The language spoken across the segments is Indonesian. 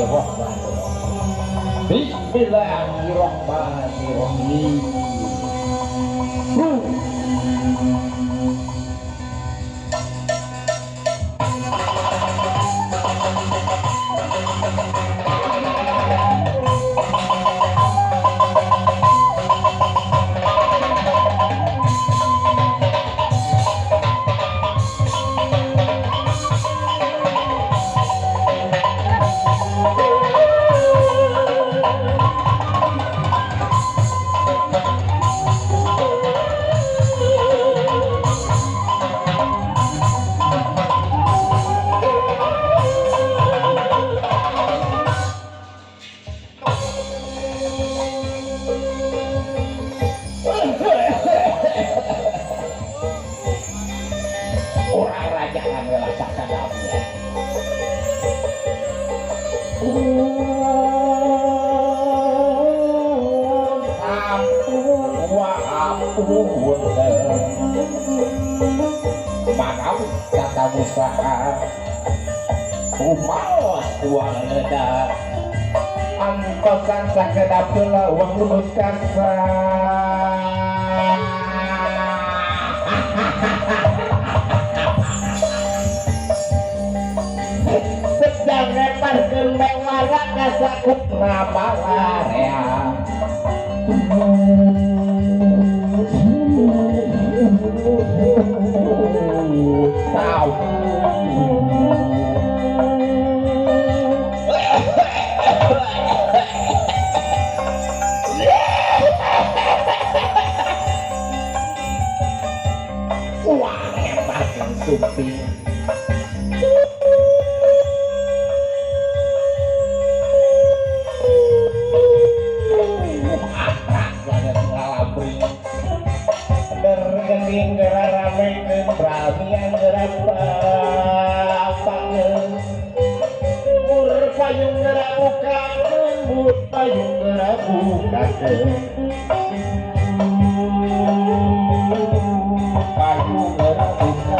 Bismillahirrahmanirrahim. Bismillahirrahmanirrahim. Maaf kata usaha umawas uang ledak angkosan sakedap pula uang lulus kasa sedang repar kemewara kasakut nama area sao wah hebat yang supi bergening gerarame keberanian gerapapangen mur payung gerabukaken mur payung gerabukaken payung gerabukaken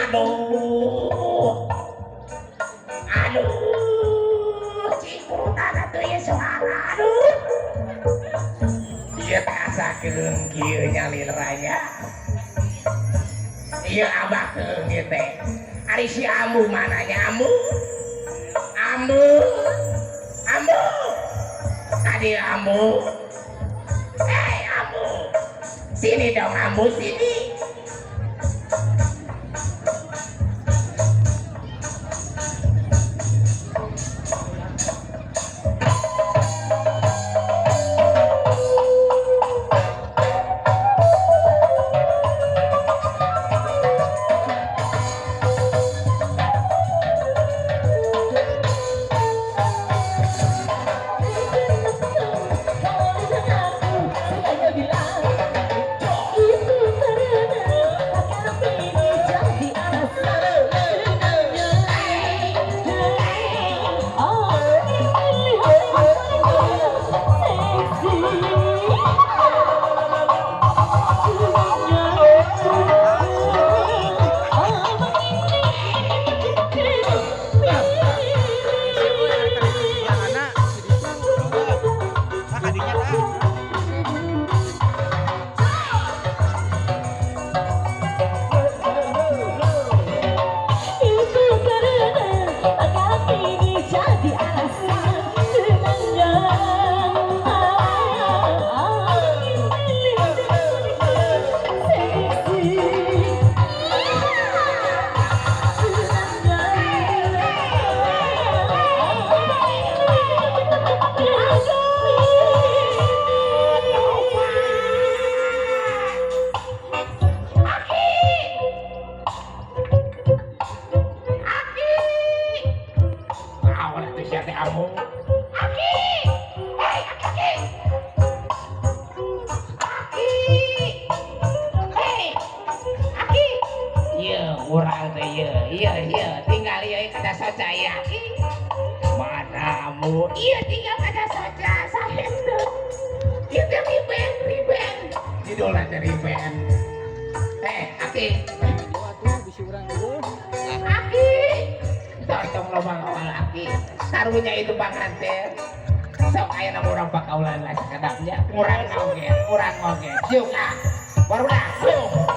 Aduh. Aduh. Cikurutan atuh ya suara. Aduh. Ieu teh asakeun kieu nyaliranya. Ieu abah keung ieu teh. Ari si Ambu mananya Ambu? Ambu. Ambu. Tadi Ambu. Hei Ambu. Sini dong Ambu sini. Urang teh iya tinggal ieu kada socaya. Manamu iya tinggal kada soca sahetu. Ieu teh riben. Judulna teh riben. Aki. Aki. Tong lobang awal Aki. Karunya itu panganten. Sok aya na urang pakaulan lah sakadapnya. Urang oge. Yuk ah. Barudak.